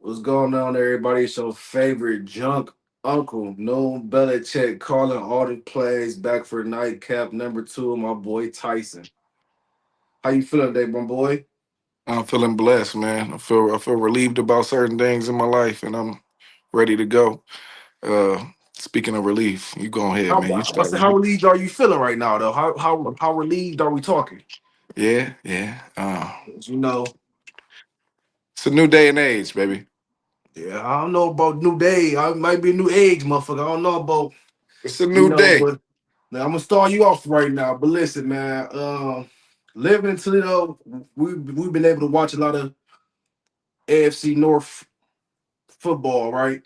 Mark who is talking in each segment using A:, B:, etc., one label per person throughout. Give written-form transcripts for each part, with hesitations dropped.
A: What's going on, everybody? It's your favorite junk uncle, no Belichick, calling all the plays back for nightcap number two. My boy Tyson. How you feeling today, my boy?
B: I'm feeling blessed, man. I feel relieved about certain things in my life, and I'm ready to go. Speaking of relief, you go ahead,
A: How
B: man. You
A: I
B: start
A: say,
B: with
A: how
B: me.
A: relieved are you feeling right now, though? How relieved are we talking?
B: Yeah, yeah.
A: 'Cause, you know,
B: It's a new day and age, baby.
A: yeah, I don't know about new day. I might be a new age, motherfucker. I don't know about
B: It's a new day.
A: but now I'm gonna start you off right now. But listen, man, living in Toledo, we've been able to watch a lot of AFC North football, right?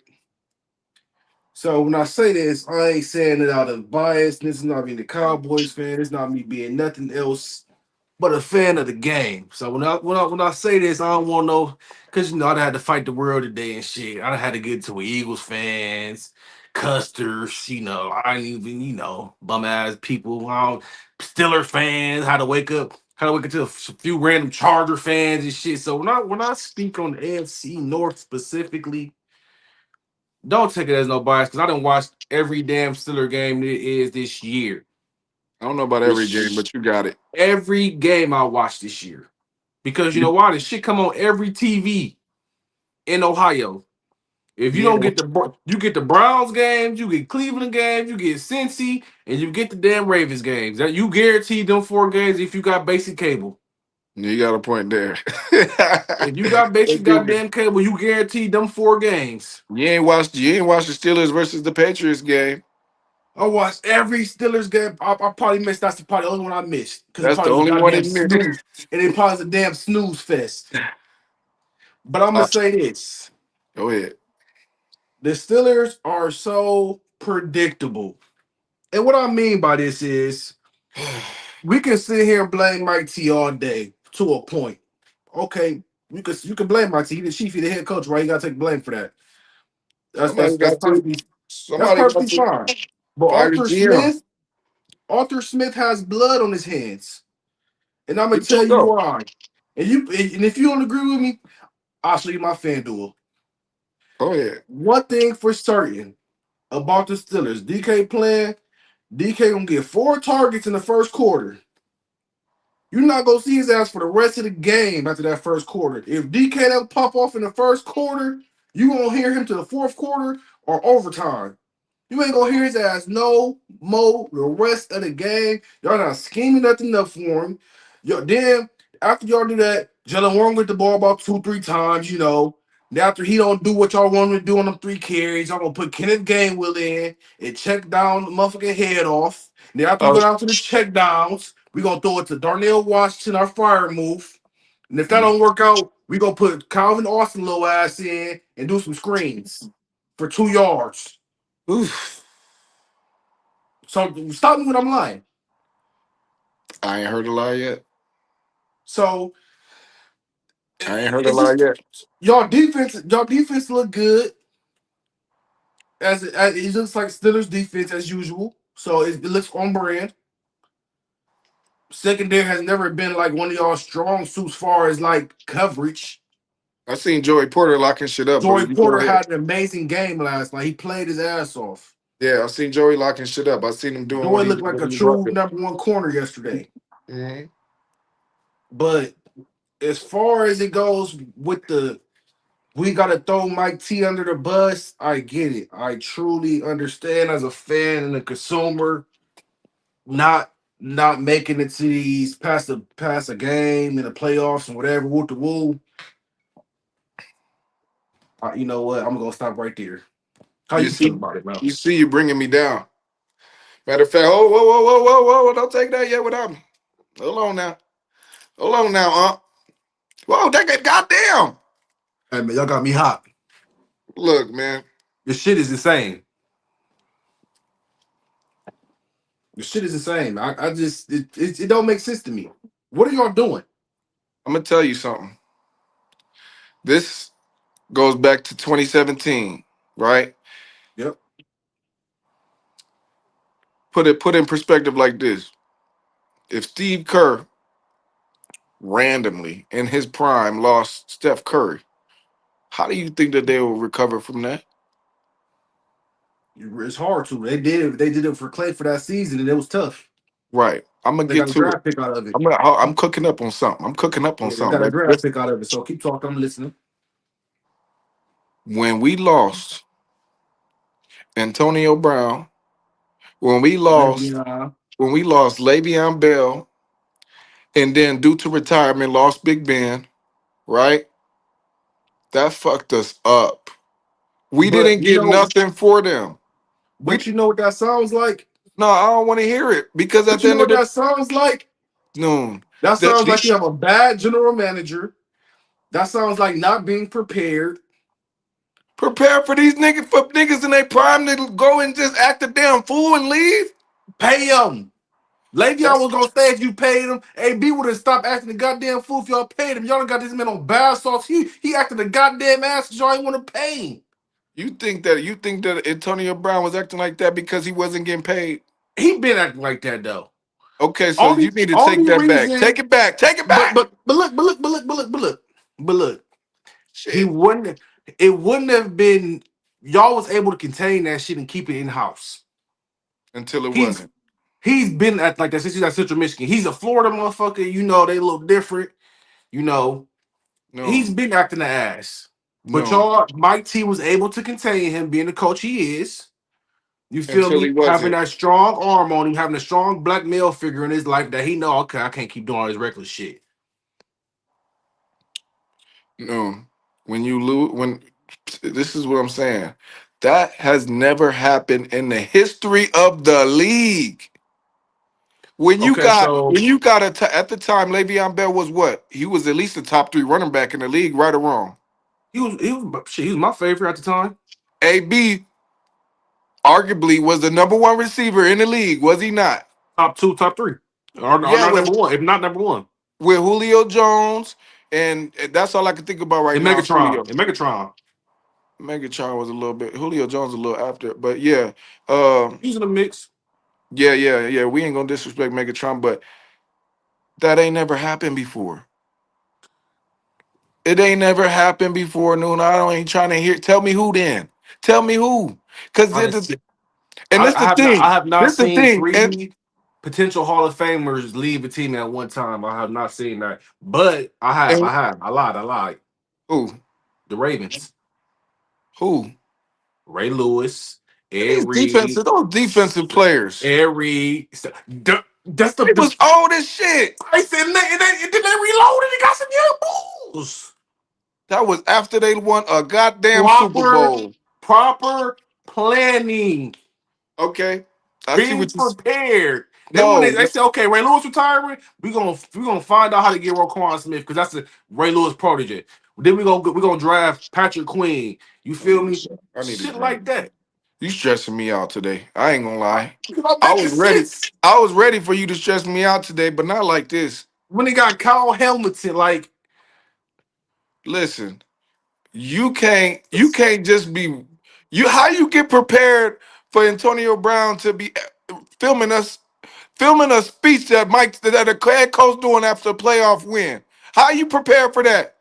A: So when I say this, I ain't saying it out of bias. This is not being a Cowboys fan. It's not me being nothing else but a fan of the game. So when I say this, I don't want no because I had to fight the world today and shit. I had to get to Eagles fans, custers. I didn't even bum ass people. I don't, Stiller fans. Had to wake up to a few random Charger fans and shit. So when I speak on the AFC North specifically, don't take it as no bias because I done watched every damn Steeler game it is this year.
B: I don't know about every game,
A: This
B: but you got it.
A: every game I watched this year because you know
B: You,
A: why this shit come on every TV in Ohio. If you
B: yeah,
A: don't get you get the Browns games, you get Cleveland games, you get Cincy, and you get the damn Ravens games. That you guaranteed them four games if you got basic cable.
B: you got a point there.
A: If you got basic
B: You
A: goddamn cable, you guaranteed them four games.
B: ain't watched the Steelers versus the Patriots game.
A: I watched every Steelers game. I probably missed. That's probably the only one I missed because it
B: That's the
A: probably was a
B: only one
A: goddamn
B: in there.
A: snooze, and it probably was a damn snooze fest. But I'm gonna
B: Uh,
A: say this:
B: Go ahead.
A: the Steelers are so predictable, and what I mean by this is we can sit here and blame Mike T all day to a point. Okay, you can blame Mike T. He the chief, he the head coach, right? You gotta take blame for that. That's
B: Somebody
A: that's that's
B: got to.
A: perfectly that's
B: Somebody got
A: perfectly
B: to
A: fine. But
B: fire the GM.
A: Arthur Smith has blood on his hands. And I'm gonna
B: He do
A: tell you
B: though.
A: why. And if you don't agree with me, I'll show you my fan duel.
B: Go ahead.
A: One thing for certain about the Steelers, DK playing, DK gonna get 4 targets in the first quarter. You're not gonna see his ass for the rest of the game after that first quarter. If DK don't pop off in the first quarter, you gonna hear him to the fourth quarter or overtime. You ain't gonna hear his ass no more the rest of the game. Y'all not scheming nothing up for him. Then after y'all do that, Jalen Warren with the ball about 2, 3 times, And after he don't do what y'all want him to do on them 3 carries, y'all gonna put Kenneth Gainwell in and check down the motherfucking head off. And then after we
B: Oh,
A: go down to the check downs, we gonna throw it to Darnell Washington, our fire move. And if that don't work out, we gonna put Calvin Austin little ass in and do some screens for 2 yards.
B: oof.
A: So stop me when I'm lying.
B: I ain't heard a lie yet.
A: So
B: I ain't heard a
A: it's
B: lie
A: just
B: yet.
A: y'all defense look good as it looks like Steelers defense as usual. So it looks on brand. Secondary has never been like one of y'all strong suits far as like coverage.
B: I seen Joey Porter locking shit up, but
A: Joey
B: you go
A: Porter
B: ahead.
A: had an amazing game last night. He played his ass off.
B: Yeah, I seen Joey locking shit up. I seen him doing
A: Joey
B: what he
A: looked
B: did
A: like
B: when
A: a
B: he brought
A: true
B: it.
A: number 1 corner yesterday.
B: Mm-hmm.
A: But as far as it goes with the we gotta throw Mike T under the bus. I get it. I truly understand as a fan and a consumer, not not making it to these past a game in the playoffs and whatever. Woo the woo. You know what? I'm gonna stop right there. How
B: You
A: you feel
B: see,
A: about it, man?
B: you bringing me down. Matter of fact, oh, whoa, whoa, whoa, whoa, whoa, whoa, don't take that yet without me. Hold on now, Whoa, that get goddamn.
A: Hey man, y'all got me hot.
B: Look, man,
A: Your shit is insane. Your shit is insane. I just it don't make sense to me. What are y'all doing?
B: I'm gonna tell you something. This goes back to 2017, right?
A: Yep.
B: Put in perspective like this: if Steve Kerr randomly in his prime lost Steph Curry, How do you think that they will recover from that?
A: It's hard to. They did it. They did it for Clay for that season, and it was tough.
B: Right. I'm gonna
A: They
B: get
A: got a
B: to it.
A: draft pick out of it.
B: I'm cooking up on something. I'm cooking up on
A: Yeah, they
B: something,
A: got a
B: baby.
A: draft
B: Listen,
A: pick out of it. So keep talking. I'm listening.
B: when we lost Antonio Brown, when we lost
A: Le'Veon.
B: when we lost Le'Veon Bell, and then due to retirement lost Big Ben, right? That fucked us up. We
A: But
B: didn't
A: you
B: get
A: know,
B: nothing for them. We
A: but you know what that sounds like.
B: No, I don't want to hear it because at
A: But
B: the
A: you know
B: end of
A: what
B: the
A: that sounds like.
B: noon,
A: That
B: that
A: sounds like you have a bad general manager. That sounds like not being prepared.
B: prepare for these niggas for niggas in their prime to go and just act a damn fool and leave.
A: Pay them. Le'Veon
B: That's
A: was gonna stay if you paid him. AB would have stopped acting the goddamn fool if y'all paid him. Y'all done got this man on bath sauce. He acted a goddamn ass because y'all ain't want to pay him.
B: you think that Antonio Brown was acting like that because he wasn't getting paid.
A: He been acting like that though.
B: Okay, so you
A: Only
B: need to take
A: only
B: that back.
A: reason,
B: Take it back. Take it back.
A: but look, he
B: Shit.
A: wouldn't. It wouldn't have been. Y'all was able to contain that shit and keep it in house.
B: Until it
A: He's
B: wasn't.
A: he's been at like that since he's at Central Michigan. He's a Florida motherfucker. You know they look different. You know
B: No,
A: he's been acting the ass. But
B: no.
A: y'all, Mike T was able to contain him, being the coach he is. You feel
B: Until he
A: me? Having
B: wasn't.
A: that strong arm on him, having a strong black male figure in his life that he know, okay, I can't keep doing all this reckless shit.
B: No. When you lose, when this is what I'm saying. That has never happened in the history of the league.
A: Okay, so
B: When you got at the time, Le'Veon Bell was what? He was at least the top three running back in the league, right or wrong.
A: he was my favorite at the time.
B: AB arguably was the number one receiver in the league, was he not?
A: Top two, top three. Or
B: Yeah,
A: not number one, if not number one.
B: with Julio Jones, and that's all I can think about right
A: In
B: now is Julio.
A: Megatron. In Megatron.
B: Megatron was a little bit, Julio Jones a little after, but yeah, um,
A: He's in the mix.
B: yeah. We ain't gonna disrespect Megatron, but that ain't never happened before. It ain't never happened before, Noon. I don't ain't trying to hear. Tell me who then. Tell me who. Cause
A: I didn't
B: it,
A: see.
B: and this the
A: I
B: thing.
A: have not
B: This the
A: seen
B: thing. And
A: three potential Hall of Famers leave a team at one time. I have not seen that. But
B: and
A: I lied. I lied.
B: who?
A: The Ravens.
B: Who?
A: Ray Lewis,
B: And
A: Ed Reed,
B: those defensive players.
A: Ed Reed. That's
B: They was old as shit.
A: I said then they reloaded and got some young bulls.
B: That was after they won a goddamn Super
A: Proper,
B: Bowl.
A: proper planning.
B: Okay. I see
A: Being
B: what you
A: prepared. Then when
B: no,
A: they say, okay, Ray Lewis retiring, we gonna find out how to get Roquan Smith because that's a Ray Lewis protege. Then we gonna draft Patrick Queen. You
B: I
A: feel
B: need
A: me?
B: a I need a
A: Shit
B: drink.
A: like that.
B: You stressing me out today. I ain't gonna lie.
A: Because I'm
B: I
A: making
B: was ready.
A: sense.
B: I was ready for you to stress me out today, but not like this.
A: When they got Kyle Hamilton, like,
B: Listen, you can't just be you how you get prepared for Antonio Brown to be filming us filming a speech that a head coach doing after a playoff win. How you prepare for that?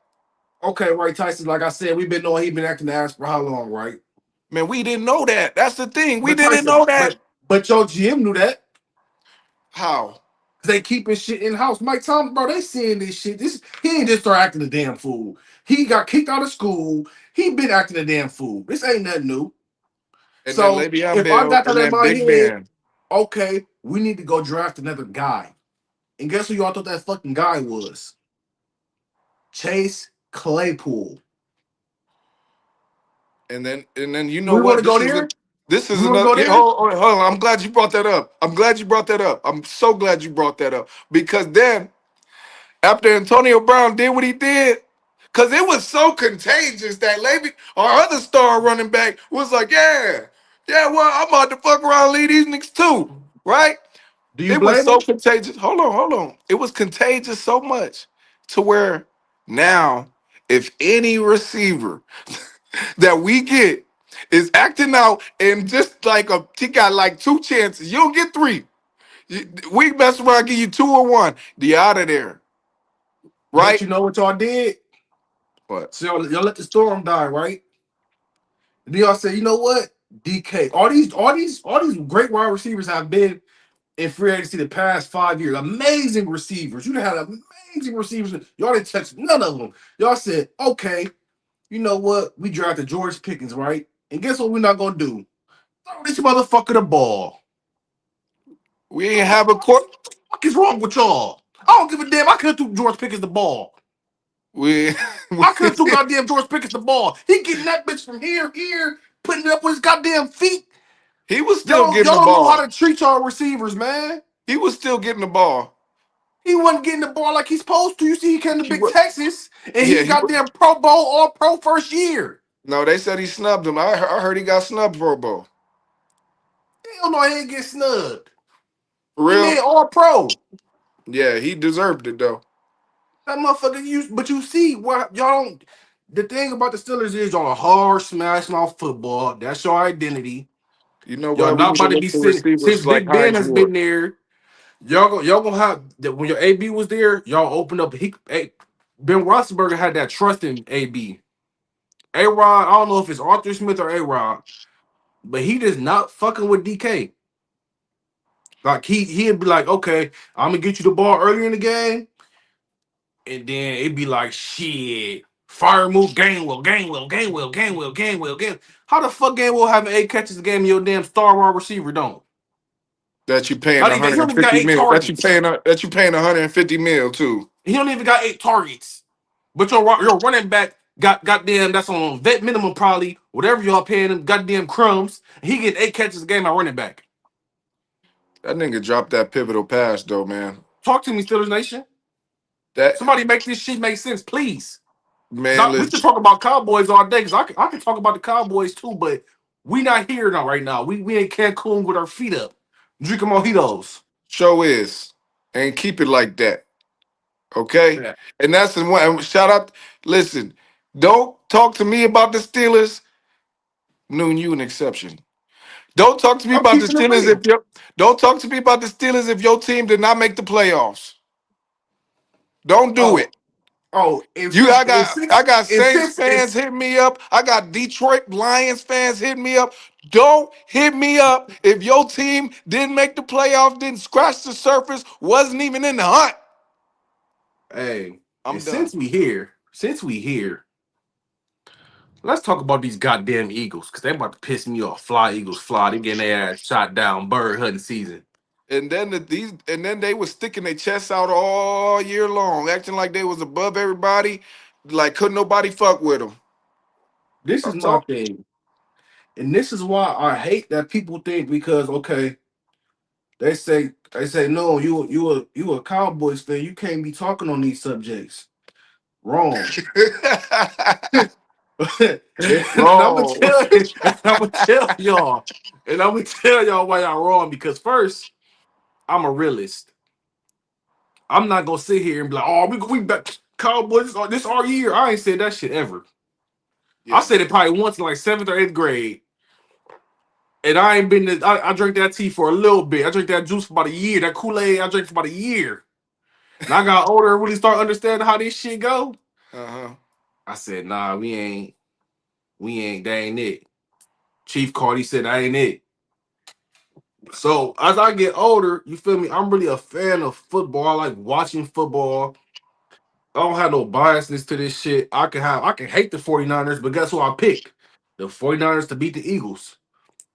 A: okay, right, Tyson, like I said, we've been knowing he been acting the ass for how long, right?
B: Man, we didn't know that. That's the thing. We
A: But
B: didn't
A: Tyson,
B: know that.
A: but your GM knew that.
B: How?
A: They keeping shit in house. Mike Thomas, bro, they seeing this shit. This he ain't just start acting a damn fool. He got kicked out of school. He been acting a damn fool. This ain't nothing new.
B: And then
A: So
B: Le'Veon
A: if I
B: Bell
A: got that
B: and
A: in
B: then
A: my
B: Big
A: head,
B: Ben.
A: okay, we need to go draft another guy. And guess who y'all thought that fucking guy was? Chase Claypool.
B: And then you know
A: We want
B: what?
A: to go there?
B: This is
A: We want to
B: another
A: go
B: yeah,
A: there?
B: hold on. I'm glad you brought that up. I'm glad you brought that up. I'm so glad you brought that up. Because then after Antonio Brown did what he did, because it was so contagious that Levy, our other star running back, was like, yeah, well, I'm about to fuck around and lead these niggas too. Right?
A: Do you
B: It was
A: blame
B: so
A: him?
B: contagious. Hold on. It was contagious so much to where now, if any receiver that we get is acting out and just like he got like two chances, you don't get three. We mess around, give you two or one. You out of there,
A: But
B: right?
A: you know what y'all did?
B: But
A: So y'all let the storm die, right? And then y'all say, you know what? DK. All these great wide receivers have been in free agency the past 5 years. Amazing receivers. You had amazing receivers. Y'all didn't touch none of them. Y'all said, okay, you know what? We drafted George Pickens, right? And guess what we're not gonna do? Throw this motherfucker the ball.
B: we ain't have a court.
A: What the fuck is wrong with y'all? I don't give a damn. I could have threw George Pickens the ball.
B: We,
A: I could have threw goddamn George Pickens the ball. He getting that bitch from here, putting it up with his goddamn feet.
B: he was still
A: Y'all,
B: getting
A: y'all
B: the
A: don't know how
B: ball.
A: to treat y'all receivers, man.
B: He was still getting the ball.
A: He wasn't getting the ball like he's supposed to. You see, he came to
B: He
A: Big
B: was.
A: Texas and
B: Yeah,
A: he's
B: he was.
A: goddamn Pro Bowl, All Pro first year.
B: No, they said he snubbed him. I heard he got snubbed for a ball.
A: Hell no, he ain't get snubbed.
B: For
A: He
B: real?
A: made All Pro.
B: Yeah, he deserved it though.
A: That motherfucker, but you see, what y'all don't. The thing about the Steelers is y'all a hard smash mouth football. That's your identity.
B: You know
A: Y'all
B: what? We
A: not
B: need to
A: about to
B: look
A: be
B: for
A: sitting since
B: receivers like
A: Big Ben
B: Hines
A: has been
B: Ward.
A: there. Y'all gonna have that when your AB was there. Y'all opened up. Ben Roethlisberger had that trust in AB. A Rod, I don't know if it's Arthur Smith or A Rod, but he just not fucking with DK. Like he'd be like, okay, I'm gonna get you the ball earlier in the game, and then it'd be like, shit, fire move Gainwell. How the fuck Gainwell having 8 catches a game? And your damn star wide receiver don't.
B: That you paying
A: Not even he don't even got
B: 150
A: eight
B: mil.
A: targets.
B: That you paying 150 mil too.
A: He don't even got 8 targets. But your running back got goddamn that's on vet minimum probably whatever y'all paying him goddamn crumbs. He get 8 catches a game at running back.
B: That nigga dropped that pivotal pass though, man.
A: Talk to me, Steelers Nation.
B: That
A: Somebody make this shit make sense, please.
B: man,
A: We could
B: listen.
A: talk about Cowboys all day because I can talk about the Cowboys too, but we not here now right now. We in Cancun with our feet up, drinking mojitos.
B: Show is and keep it like that, okay?
A: Yeah.
B: And that's the one. And shout out. Listen, don't talk to me about the Steelers. Noon, you an exception. Don't talk to me
A: I'm
B: about the
A: keeping it
B: Steelers
A: real.
B: if you don't talk to me about the Steelers if your team did not make the playoffs. Don't do
A: Oh,
B: it.
A: oh, and
B: You,
A: since and since
B: I got
A: and
B: Saints
A: since
B: fans
A: it's
B: hitting me up. I got Detroit Lions fans hitting me up. Don't hit me up if your team didn't make the playoffs, didn't scratch the surface, wasn't even in the hunt.
A: hey, and
B: I'm done.
A: since we here, let's talk about these goddamn Eagles because they about to piss me off. Fly Eagles, fly. They getting their ass shot down. Bird hunting season.
B: And then they was sticking their chests out all year long, acting like they was above everybody, like couldn't nobody fuck with them.
A: This is
B: I'm
A: my
B: talking.
A: thing, and this is why I hate that people think because okay, they say no, you a Cowboys fan, you can't be talking on these subjects. Wrong. and I'm gonna
B: Wrong.
A: tell you, and I'm gonna tell y'all, and I'm gonna tell y'all why y'all wrong. Because first, I'm a realist. I'm not gonna sit here and be like, oh, we bet Cowboys. This our year. I ain't said that shit ever. I
B: Yeah.
A: said it probably once in like 7th or 8th grade, and I ain't been. I drank that tea for a little bit. I drank that juice for about a year. That Kool Aid I drank for about a year. And I got older and really start understanding how this shit go.
B: Uh-huh.
A: I said, nah, that ain't it. Chief Cardi said that ain't it. So as I get older, you feel me? I'm really a fan of football. I like watching football. I don't have no biasness to this shit. I can hate the 49ers, but guess who I pick? The 49ers to beat the Eagles.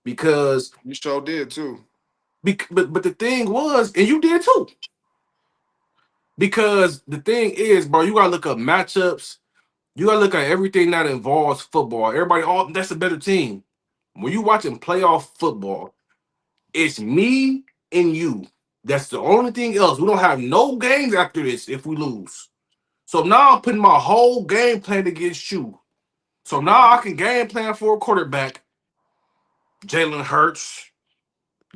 A: Because
B: You sure did too.
A: but the thing was, and you did too. Because the thing is, bro, you gotta look up matchups. You gotta look at everything that involves football. Everybody, all that's a better team. When you watching playoff football, it's me and you. That's the only thing else. We don't have no games after this if we lose. So now I'm putting my whole game plan against you. So now I can game plan for a quarterback. Jalen Hurts.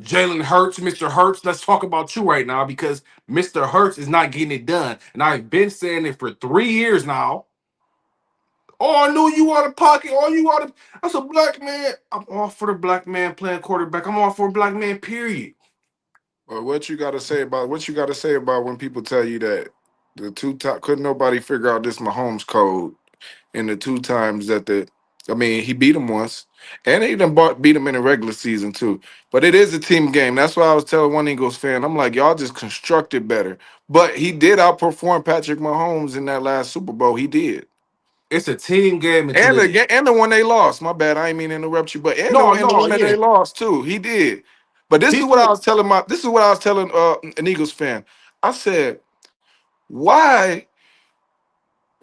A: Jalen Hurts, Mr. Hurts. Let's talk about you right now because Mr. Hurts is not getting it done. And I've been saying it for 3 years now. Oh, I knew you out of pocket. Oh, you out of. That's a black man. I'm all for the black man playing quarterback. I'm all for a black man, period.
B: But what you got to say about when people tell you that the two top couldn't nobody figure out this Mahomes code in the two times that I mean, he beat him once, and he done beat him in the regular season too. But it is a team game. That's why I was telling one Eagles fan, I'm like, y'all just constructed better. But he did outperform Patrick Mahomes in that last Super Bowl. He did.
A: It's a team game until
B: And
A: it.
B: the one they lost. My bad. I ain't mean to interrupt you, but
A: No,
B: and the
A: no,
B: one that
A: yeah.
B: they lost too. He did. But
A: People.
B: this is what I was telling an Eagles fan. I said, why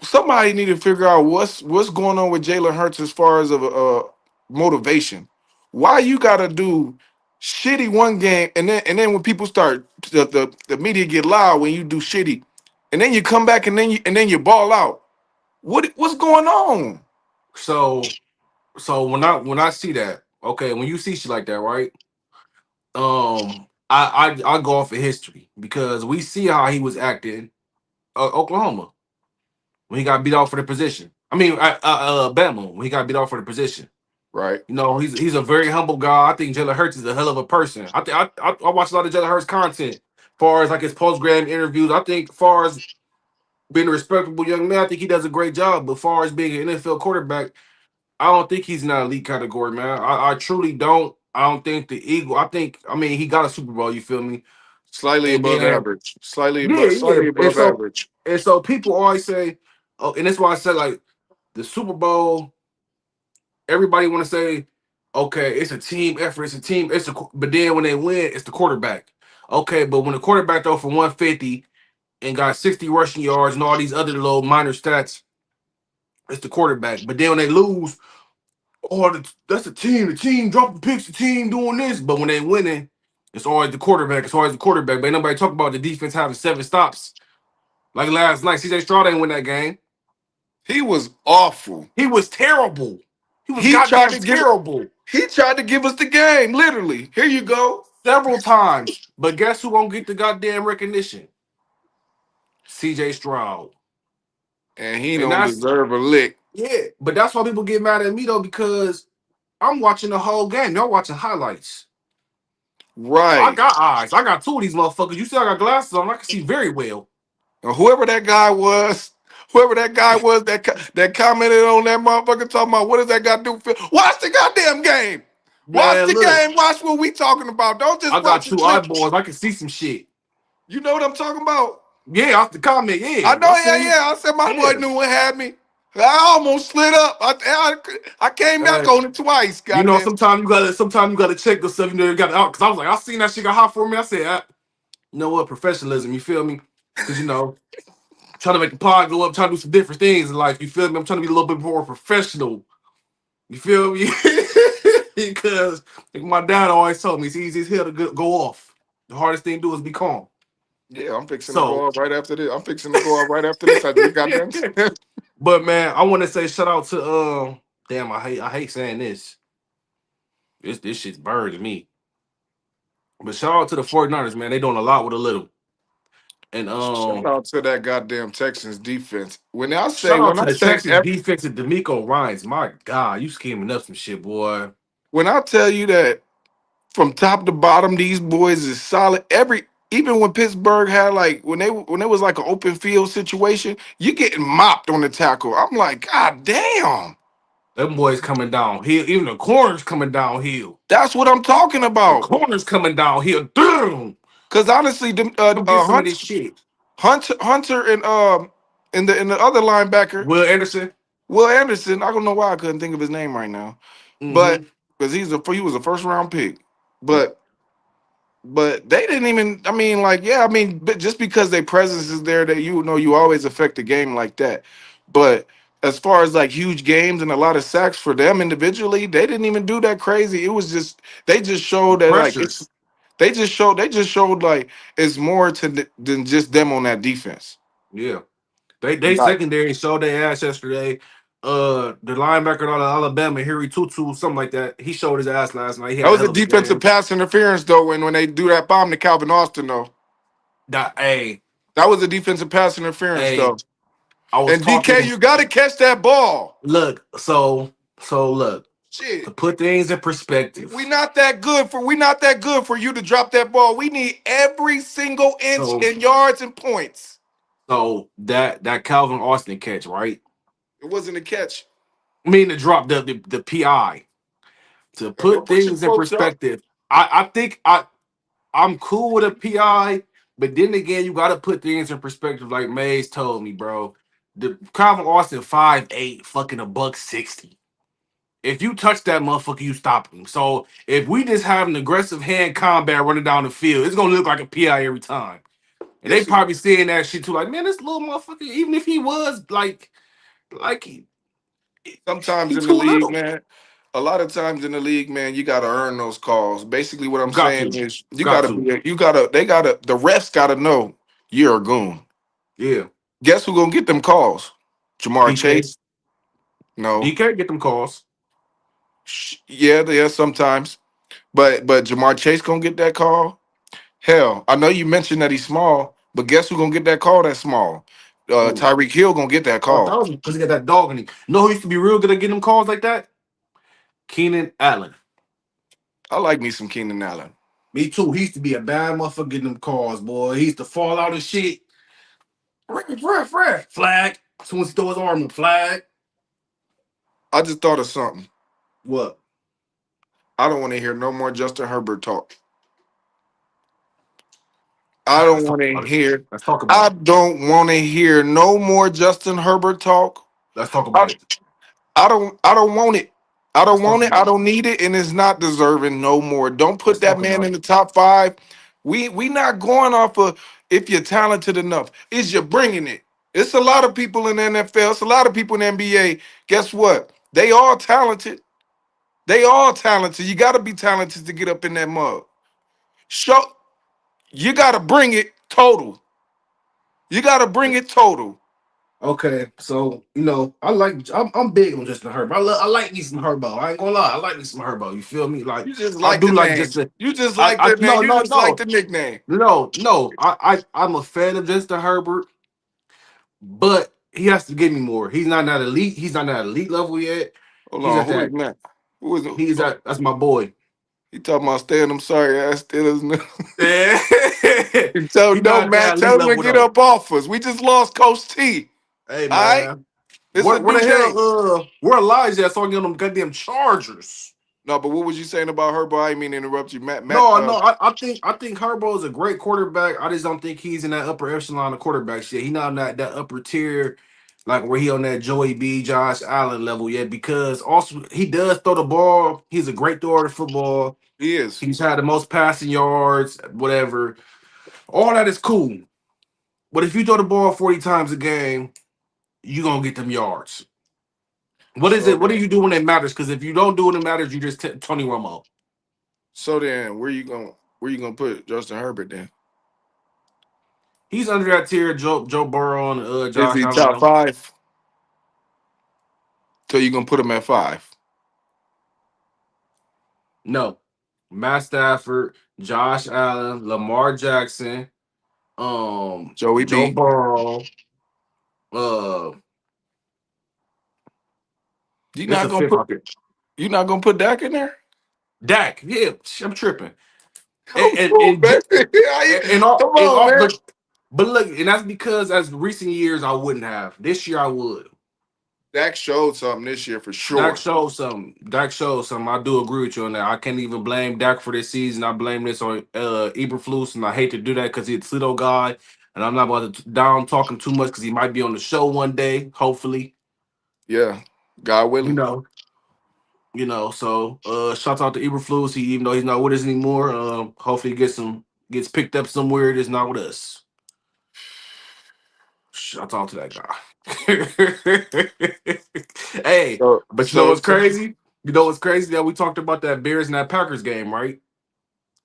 B: somebody need to figure out what's going on with Jalen Hurts as far as motivation. Why you gotta do shitty one game and then when people start the media get loud when you do shitty, and then you come back and then you ball out. What's going on?
A: So when I see that, okay, when you see shit like that, right? I go off of history because we see how he was acting Oklahoma when he got beat off for the position. I mean, Bama when he got beat off for the position.
B: Right.
A: You know, he's a very humble guy. I think Jalen Hurts is a hell of a person. I think I watch a lot of Jalen Hurts content. As far as like his post grad interviews, I think as far as being a respectable young man, I think he does a great job. But as far as being an NFL quarterback, I don't think he's in that elite category, man. I truly don't. I don't think the Eagle. I mean, he got a Super Bowl. You feel me?
B: Slightly
A: And
B: above
A: then
B: average.
A: yeah.
B: Slightly above average.
A: And so people always say, oh, and that's why I said like the Super Bowl. Everybody want to say, okay, it's a team effort. It's a team. But then when they win, it's the quarterback. Okay, but when the quarterback throw for 150 and got 60 rushing yards and all these other little minor stats, it's the quarterback. But then when they lose, oh, that's the team. The team dropping picks. The team doing this. But when they winning, it's always the quarterback. It's always the quarterback. But ain't nobody talk about the defense having 7 stops. Like last night, CJ Stroud didn't win that game.
B: He was awful.
A: He was terrible. He was
B: He tried
A: goddamn
B: to give
A: terrible
B: he tried to give us the game, literally. Here you go.
A: several times. But guess who won't get the goddamn recognition? CJ Stroud.
B: And he
A: And
B: don't
A: that's
B: deserve a lick.
A: yeah. But that's why people get mad at me though, because I'm watching the whole game. Y'all watching highlights. I
B: Right.
A: got eyes. I got two of these motherfuckers. You see, I got glasses on. I can see very well.
B: And whoever that guy was that commented on that motherfucker talking about what does that guy do? Watch the goddamn game. Watch
A: Man,
B: the
A: look,
B: game. Watch what we talking about. Don't
A: I
B: just
A: got
B: watch a
A: two
B: clip.
A: eyeballs. I can see some shit.
B: You know what I'm talking about?
A: Yeah, off the comment.
B: I
A: Yeah,
B: know,
A: I
B: yeah,
A: seen.
B: yeah. I said my boy
A: Yeah,
B: knew what had me. I almost slid up. I came back
A: uh,
B: on it twice.
A: you know,
B: Goddamn.
A: sometimes you gotta check yourself. You know, you got out because I was like, I seen that shit got hot for me. I said, you know what, professionalism. You feel me? Because you know, trying to make the pod go up, trying to do some different things in life. You feel me? I'm trying to be a little bit more professional. You feel me? Because like my dad always told me, it's easy as hell to go off. The hardest thing to do is be calm.
B: Yeah, I'm fixing to
A: So,
B: go off right after this. I'm fixing to go off right after this. I just got done.
A: but man, I want to say shout out to damn, I hate saying this. This shit's burned to me. But shout out to the 49ers, man. They doing a lot with a little. And
B: Shout out to that goddamn Texans defense.
A: shout out to the Texas defense and D'Amico Ryans. My God, you scheming up some shit, boy.
B: when I tell you that from top to bottom, these boys is solid. Even when Pittsburgh had like when it was like an open field situation, you getting mopped on the tackle. I'm like, God damn.
A: Them boys coming downhill. Even the corners coming downhill.
B: That's what I'm talking
A: The
B: about.
A: corners coming downhill. Damn.
B: Cause honestly,
A: Go get some of this shit.
B: Hunter and the other linebacker,
A: Will Anderson.
B: Will Anderson. I don't know why I couldn't think of his name right now, but
A: Mm-hmm.
B: because he was a first round pick, but they didn't even. I mean, like, yeah, I mean, but just because their presence is there, that you always affect the game like that. But as far as like huge games and a lot of sacks for them individually, they didn't even do that crazy. It was just they just showed that like
A: Pressure.
B: it's they just showed like it's more than just them on that defense.
A: Yeah. They
B: Right.
A: secondary showed their ass yesterday. The linebacker out of Alabama, Harry Tutu, something like that. He showed his ass last night. He
B: That
A: had a
B: was
A: hell
B: a
A: of a
B: defensive
A: game.
B: pass interference though when they do that bomb to Calvin Austin though.
A: That hey,
B: That was a defensive pass interference
A: hey,
B: though.
A: I was
B: And DK,
A: talking.
B: you got to catch that ball.
A: Look, so look, to
B: Shit.
A: put things in
B: We
A: perspective.
B: not that good for we not that good for you to drop that ball. We need every single inch
A: So
B: in yards and points.
A: so that Calvin Austin catch, right?
B: It wasn't a catch.
A: I mean to drop the PI to
B: Well,
A: put
B: put your
A: things in
B: quotes up.
A: perspective. I think I'm cool with a PI, but then again, you got to put things in perspective. Like Mays told me, bro, the Calvin Austin 5'8", fucking a buck 60. If you touch that motherfucker, you stop him. So if we just have an aggressive hand combat running down the field, it's gonna look like a PI every time. And they
B: Yes, it,
A: probably seeing that shit too. Like, man, this little motherfucker, even if he was like
B: sometimes
A: he
B: in the
A: too
B: league,
A: little.
B: man. A lot of times in the league, man, you got to earn those calls. Basically, what I'm
A: Got
B: saying
A: to,
B: is, you got
A: got
B: to
A: to.
B: be, you got to, they got to, the refs got to know you're a goon.
A: Yeah,
B: Guess who gonna get them calls? Jamar
A: DK.
B: Chase? No.
A: DK get them calls.
B: Yeah, yeah, sometimes. But Jamar Chase gonna get that call. Hell, I know you mentioned that he's small, but guess who gonna get that call? That's small.
A: Ooh.
B: Tyreek Hill gonna get that call.
A: 1,000 because he got that dog in him. You know who used to be real good at getting them calls like that? Keenan Allen.
B: I like me some Keenan Allen.
A: Me too. He used to be a bad motherfucker getting them calls, boy. He used to fall out of shit. Flag. As soon as he throw his arm up, flag.
B: I just thought of something.
A: What?
B: I don't want to hear no more Justin Herbert talk. I
A: Ah,
B: don't
A: let's talk
B: want to
A: about it.
B: hear.
A: Let's talk about
B: I
A: it.
B: don't want to hear no more Justin Herbert talk.
A: Let's talk
B: I,
A: about it.
B: I don't want it. I
A: Let's
B: don't
A: talk
B: want it.
A: about
B: I
A: it.
B: don't need it, and it's not deserving no more. Don't put
A: Let's
B: that
A: talk
B: man
A: about
B: in
A: it.
B: the top five. We not going off of if you're talented enough. Is you bringing it? It's a lot of people in the NFL. It's a lot of people in the NBA. Guess what? They all talented. They all talented. You got to be talented to get up in that mug. Show you got to bring it total. You got to bring it total.
A: Okay, so I'm big on Justin Herbert. I like me some Herbo. I ain't gonna lie, I like me some Herbo. You feel me? Like
B: You just
A: I
B: like
A: do
B: the
A: like
B: name.
A: just the
B: You just like
A: I
B: the name.
A: no
B: You
A: no
B: just like
A: no
B: the nickname.
A: no. I'm a fan of Justin Herbert, but he has to give me more. He's not that elite. He's not that elite level yet.
B: Hold
A: He's
B: on.
A: at
B: Who is
A: that.
B: that? Who is it?
A: He's
B: Oh,
A: at that's my boy.
B: he talking about staying them sorry ass Steelers.
A: Yeah.
B: He told
A: He's
B: no
A: not at
B: man.
A: that elite
B: Tell him to
A: level
B: get
A: though.
B: up off us. We just lost Coach T.
A: Hey
B: All right.
A: man,
B: This is a
A: where
B: new
A: the
B: day.
A: hell where Elijah at? So I get them goddamn Chargers.
B: No, but what was you saying about Herbo? I didn't mean to interrupt you. Matt,
A: No, I think Herbo is a great quarterback. I just don't think he's in that upper echelon of quarterbacks yet. He's not on that upper tier, like where he on that Joey B, Josh Allen level yet. Because also he does throw the ball. He's a great thrower of the football.
B: he is.
A: He's had the most passing yards, whatever. All that is cool. But if you throw the ball 40 times a game, you gonna get them yards. What is
B: So
A: it? What do
B: then,
A: you do when it matters? Because if you don't do when it matters, you just Tony Romo.
B: where you gonna put Justin Herbert then?
A: He's under that tier. Joe Burrow and
B: Is
A: Josh
B: he
A: Allen.
B: top five? So you gonna put him at five?
A: No. Matt Stafford, Josh Allen, Lamar Jackson,
B: Joey
A: Joe
B: B.
A: Burrow. Uh,
B: You
A: it's
B: not
A: a
B: gonna
A: fifth
B: put
A: out there.
B: you not gonna put Dak in there?
A: Dak, yeah, I'm tripping.
B: Come
A: And
B: on,
A: and
B: baby.
A: and, and
B: Come
A: all, and
B: on,
A: all,
B: man.
A: but look, and that's because as recent years I wouldn't have. This year I would.
B: Dak showed something this year for
A: Dak
B: sure.
A: shows some. Dak shows some. I do agree with you on that. I can't even blame Dak for this season. I blame this on Eberflus, and I hate to do that because he's a Toledo guy, and I'm not about to down talk him too much because he might be on the show one day, hopefully.
B: Yeah, God
A: You
B: willing.
A: know, So shout out to Eberflus. He even though he's not with us anymore, hopefully he gets picked up somewhere that's not with us. Shout out to that guy. Hey,
B: So,
A: but you know
B: so,
A: what's
B: so
A: crazy? You know what's crazy that we talked about that Bears and that Packers game, right?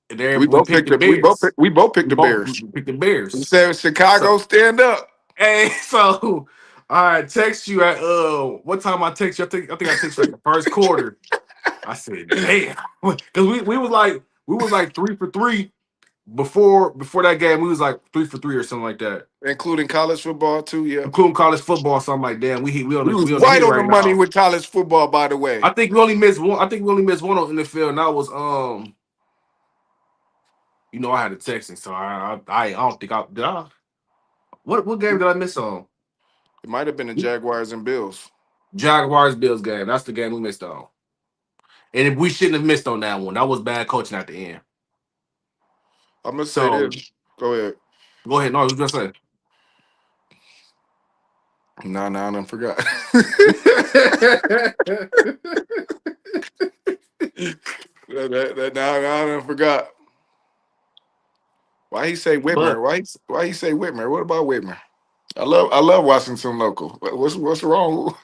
A: And there
B: we
A: we
B: both
A: picked
B: picked
A: the
B: the
A: Bears.
B: we both picked
A: We
B: the
A: both
B: Bears.
A: picked the
B: We
A: Bears.
B: said
A: So
B: Chicago stand up.
A: hey, so I text you at what time I text you? I think I text you like the first quarter. I said, damn. Because we was like 3 for 3 before that game. We was like 3 for 3 or something like that.
B: Including college football too. Yeah,
A: Including college football, so I'm like, damn,
B: we was
A: we on the
B: right
A: heat
B: on the
A: right
B: money
A: now.
B: with college football. By the way,
A: I think we only missed one. I think we only missed one on NFL, and that was I had a texting, so I don't think I. What game did I miss on?
B: it might have been the Jaguars and Bills.
A: Jaguars Bills game. That's the game we missed on. And if we shouldn't have missed on that one, that was bad coaching at the end.
B: I'm gonna say
A: So
B: this. Go ahead.
A: go ahead. No, I was gonna say.
B: Nah, nah, I done forgot. Nah, nah, I done forgot. Why he say Whitmer?
A: But
B: Why he say Whitmer? What about Whitmer? I love Washington local. What's wrong?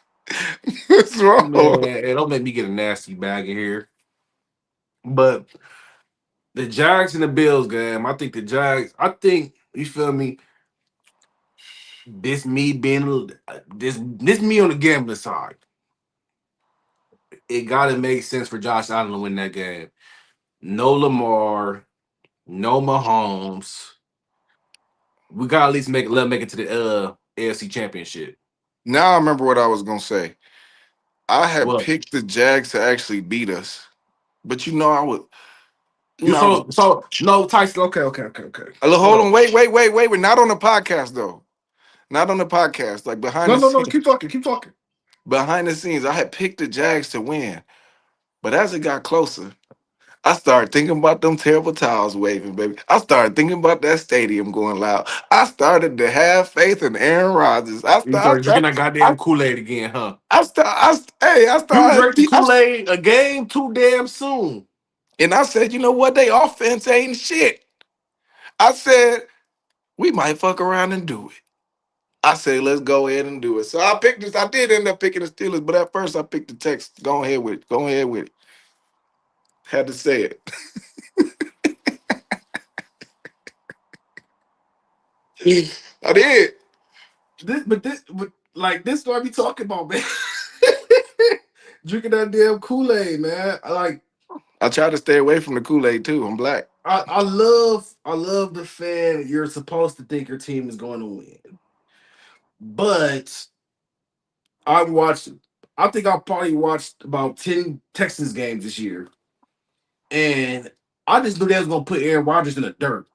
B: What's
A: man,
B: wrong?
A: it don't make me get a nasty bag in here. But the Jags and the Bills game, I think the Jags. I think you feel me. This me being this me on the gambling side. It gotta make sense for Josh Allen to win that game. No Lamar, no Mahomes. We gotta at least make it to the AFC Championship.
B: Now I remember what I was gonna say. I had
A: Well,
B: picked the Jags to actually beat us, but I would.
A: you
B: I was.
A: so no Tyson. Okay. Hold
B: Hold
A: on.
B: on, wait. We're not on the podcast though. Not on the podcast. Like behind the
A: No.
B: scenes,
A: Keep talking.
B: behind the scenes, I had picked the Jags to win, but as it got closer, I started thinking about them terrible towels waving, baby. I started thinking about that stadium going loud. I started to have faith in Aaron Rodgers.
A: You started drinking that goddamn Kool Aid again, huh?
B: I
A: You
B: started,
A: drank the Kool Aid a game too damn soon.
B: and I said, you know what? They offense ain't shit. I said we might fuck around and do it. I said let's go ahead and do it. So I picked this. I did end up picking the Steelers, but at first I picked the Texans. Go ahead with it. Go ahead with it. Had to say it. I did.
A: This what I be talking about, man. Drinking that damn Kool Aid, man.
B: I try to stay away from the Kool Aid too. I'm black.
A: I love the fan. You're supposed to think your team is going to win, but I watched. I think I probably watched about 10 Texans games this year, and I just knew they was gonna put Aaron Rodgers in the dirt.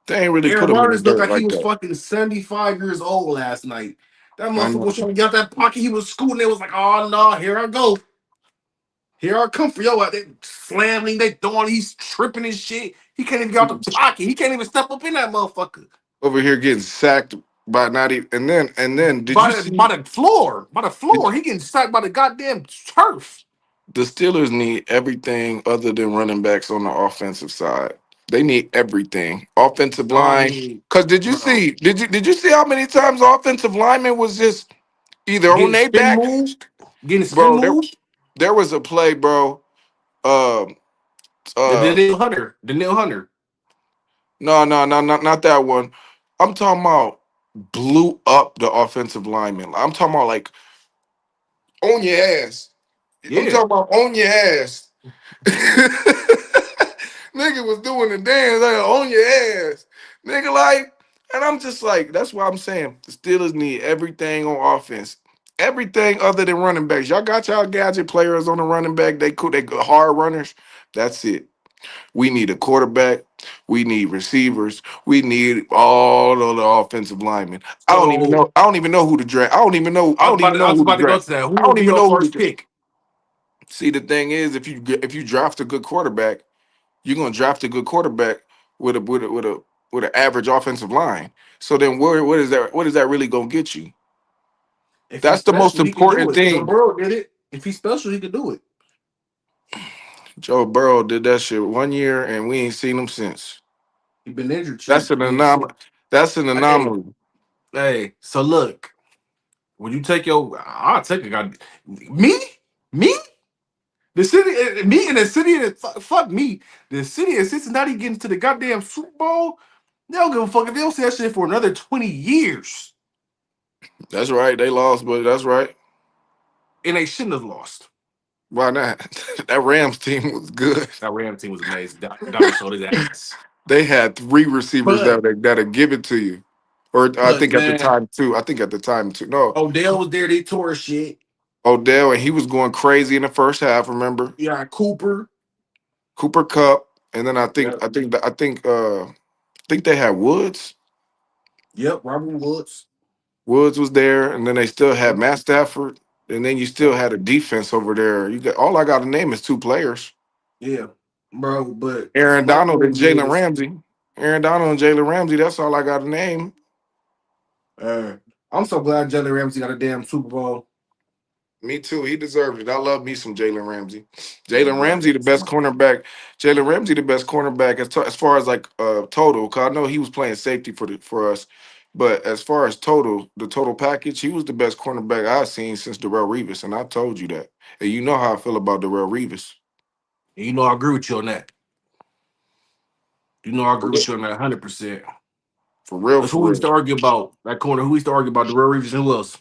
B: They ain't really put
A: Aaron
B: them in the
A: Rodgers looked
B: dirt
A: like he
B: like
A: was
B: that.
A: fucking 75 years old last night. That
B: I
A: motherfucker
B: know.
A: was trying to get out that pocket. He was scooting. It was like, oh no, here I go. Here I come for yo. They slamming, they throwing, he's tripping and shit. He can't even get out the pocket. He can't even step up in that motherfucker.
B: Over here getting sacked by not even. And then, did you
A: By the,
B: see?
A: by the floor. By the
B: Did,
A: floor. He getting sacked by the goddamn turf.
B: the Steelers need everything other than running backs on the offensive side. They need everything. Offensive
A: Dog
B: line.
A: need,
B: Cause did you
A: bro.
B: see? Did you see how many times offensive lineman was just either on
A: Getting
B: their
A: spin
B: back,
A: moved. Getting spin
B: bro?
A: moved.
B: There was a play, bro. Um,
A: The
B: uh,
A: Daniel Hunter. Daniel Hunter.
B: no, not that one. I'm talking about blew up the offensive lineman. I'm talking about like on your ass. I'm
A: Yeah.
B: talking about on your ass. Nigga was doing the dance like on your ass. Nigga, like, and I'm just like, that's why I'm saying the Steelers need everything on offense. Everything other than running backs. Y'all got y'all gadget players on the running back. They cool, they good hard runners. That's it. We need a quarterback. We need receivers. We need all of the offensive linemen. I don't even
A: So
B: know. I don't even know who to draft. I don't even know. I don't even
A: I
B: know
A: was
B: who to
A: about to go
B: draft.
A: to that. Who
B: I
A: would
B: don't
A: be
B: even
A: your
B: know who to
A: first
B: draft.
A: pick?
B: See, the thing is, if you draft a good quarterback, you're gonna draft a good quarterback with an average offensive line. So then, what is that? What is that really gonna get you?
A: If he's
B: That's the most
A: special, he can do
B: important
A: it. Joe
B: thing.
A: Burrow did it. If he's special, he can do it.
B: Joe Burrow did that shit 1 year, and we ain't seen him since.
A: He been injured
B: That's
A: shit.
B: an anomaly. That's an
A: Hey,
B: anomaly.
A: hey. So look, when you take your, I'll take a god. Me, the city, me, and the city, fuck me. The city of Cincinnati getting to the goddamn Super Bowl. They don't give a fuck if they don't say that shit for another 20 years,
B: That's right. They lost, but that's right.
A: and they shouldn't have lost.
B: Why not? That Rams team was good.
A: That Ram team was amazing. Donald showed his ass.
B: They had three receivers
A: But
B: that'll give it to you. Or I
A: but
B: think at the
A: man,
B: time too. I think at the time too. No,
A: Odell was there. They tore his shit.
B: Odell, and he was going crazy in the first half. Remember
A: Yeah, Cooper.
B: Cooper Cup, and then
A: Yep.
B: I think they had Woods.
A: Yep. Robert Woods.
B: Woods was there, and then they still had
A: Yep.
B: Matt Stafford. And then you still had a defense over there. You got all I got to name is two players:
A: Yeah, bro. But
B: Aaron
A: my
B: Donald and
A: thing
B: Jalen
A: is,
B: Ramsey. Aaron Donald and Jalen Ramsey. That's all I got to name.
A: uh, I'm so glad Jalen Ramsey got a damn Super Bowl.
B: Me too. He deserved it. I love me some Jalen Ramsey.
A: Yeah,
B: Jalen
A: bro.
B: Ramsey, the best cornerback. Jalen Ramsey, the best cornerback as far as like total. Cause I know he was playing safety for us, but as far as total, the total package, he was the best cornerback I've seen since Darrell Revis, and I told you that. And you know how I feel about Darrell Revis.
A: And you know, I agree with you on that. You know, I agree with you on that 100%.
B: For real,
A: That's who
B: for
A: we used
B: real.
A: to argue about that corner. Who we used to argue about the Real Reeves and who else?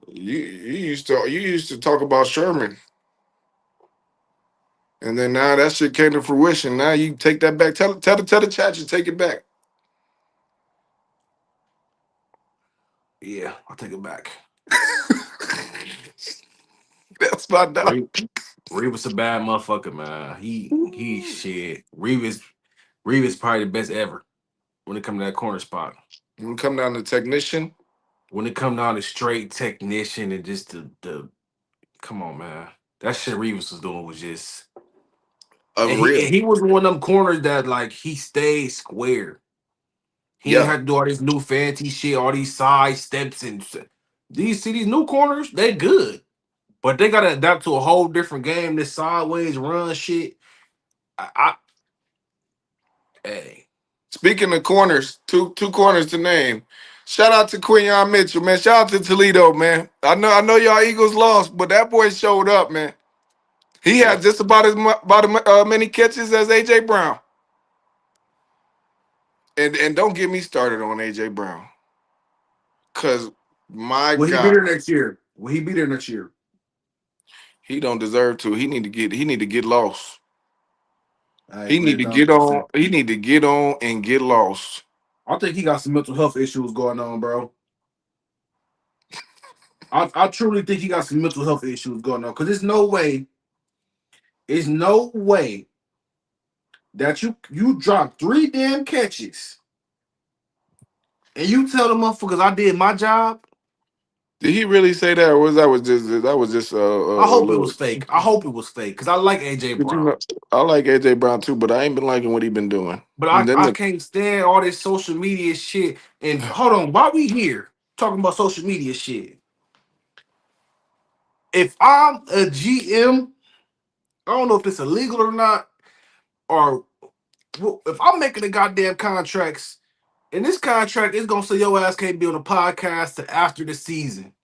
B: You used to talk about Sherman, and then now that shit came to fruition. Now you take that back. Tell the chat you take it back.
A: Yeah, I'll take it back.
B: That's my dog.
A: Reeves a bad motherfucker, man. He shit. Reeves probably the best ever when it comes to that corner spot.
B: When it come down to technician,
A: When it come down to straight technician and just the come on, man. That shit Reeves was doing was just and
B: unreal.
A: he was one of them corners that like he stayed square. He ain't
B: Yeah.
A: had to do all this new fancy shit, all these side steps and these new corners, they good. But they gotta adapt to a whole different game. This sideways run shit. I hey.
B: Speaking of corners, two corners to name. Shout out to Quinion Mitchell, man. Shout out to Toledo, man. I know y'all Eagles lost, but that boy showed up, man. He
A: Yeah.
B: had just about as many catches as AJ Brown. And don't get me started on AJ Brown, cause my
A: Will he be
B: God,
A: there next year? Will he be there next year?
B: he don't deserve to. He need to get lost.
A: I
B: He
A: agree
B: need
A: a
B: to
A: thousand
B: get on.
A: percent.
B: He need to get on and get lost.
A: I think he got some mental health issues going on, bro. I truly think he got some mental health issues going on. Cause there's no way that you drop three damn catches and you tell the motherfuckers I did my job.
B: Did he really say that, or was that was just
A: I
B: a
A: hope it was
B: little?
A: fake. I hope it was fake. Cause I like AJ
B: But you
A: Brown.
B: know, I like AJ Brown too, but I ain't been liking what he been doing.
A: But
B: And then
A: I can't stand all this social media shit. And hold on, why we here talking about social media shit? If I'm a GM, I don't know if it's illegal or not, or if I'm making the goddamn contracts, and this contract is gonna say your ass can't be on a podcast to after the season.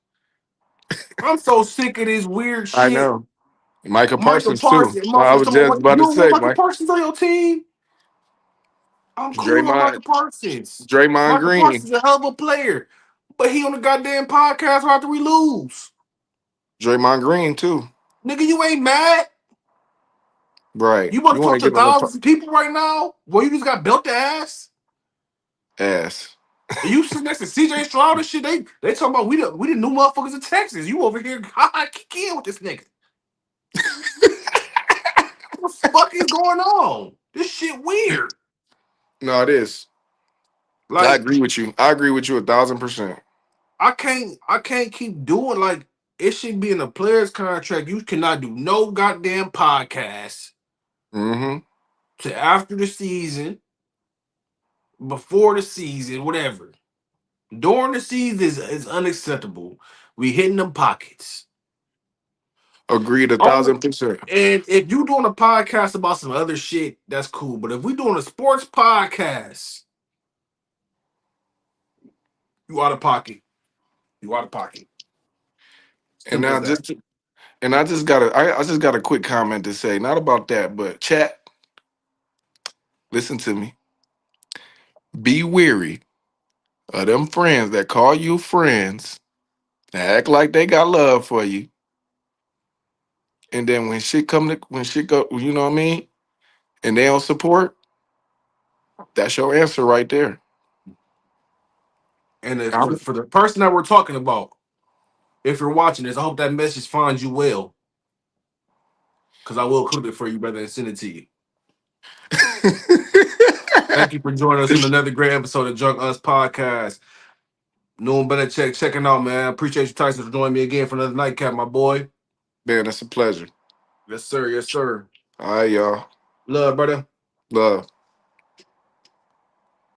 A: I'm so sick of this weird
B: I
A: shit.
B: know Micah
A: Michael
B: Parsons too.
A: Parsons,
B: I
A: motherfuckers
B: was
A: talking about
B: just
A: what
B: about
A: you
B: to
A: don't want
B: say,
A: Michael
B: Mike
A: Parsons on your team. I'm cool on
B: Draymond
A: Michael Parsons.
B: Draymond
A: Michael
B: Green,
A: Parsons is a hell of a player, but he on the goddamn podcast after we lose.
B: Draymond Green too.
A: Nigga, you ain't mad.
B: Right?
A: You want
B: You
A: to
B: want
A: talk
B: to
A: to
B: get on the
A: thousands of people right now? Well, you just got built the ass.
B: ass.
A: And you sitting next to CJ Stroud and shit. They talking about we the new motherfuckers in Texas. You over here kick in with this nigga. What the fuck is going on? This shit weird.
B: No, it is. I
A: Like
B: agree with you. I agree with you 1,000%.
A: I can't keep doing like it should be in a player's contract. You cannot do no goddamn podcast
B: Mm-hmm.
A: to after the season, before the season, whatever. During the season is unacceptable. We hitting them pockets.
B: Agreed a
A: Only
B: thousand percent.
A: and if you doing a podcast about some other shit, that's cool. But if we doing a sports podcast, you out of pocket. You out of pocket.
B: And
A: Simple as
B: now
A: that.
B: I just got a quick comment to say, not about that, but chat, listen to me. Be weary of them friends that call you friends, that act like they got love for you, and then when shit go, you know what I mean, and they don't support, that's your answer right there.
A: And if
B: I'm-
A: for the person that we're talking about, if you're watching this, I hope that message finds you well. Because I will clip it for you, brother, and send it to you. Thank you for joining us on another great episode of Drunk Us Podcast. Noon better checking out, man. Appreciate you, Tyson, for joining me again for another nightcap, my boy.
B: Man, it's a pleasure.
A: Yes, sir. Yes, sir.
B: All right, y'all.
A: Love, brother.
B: Love.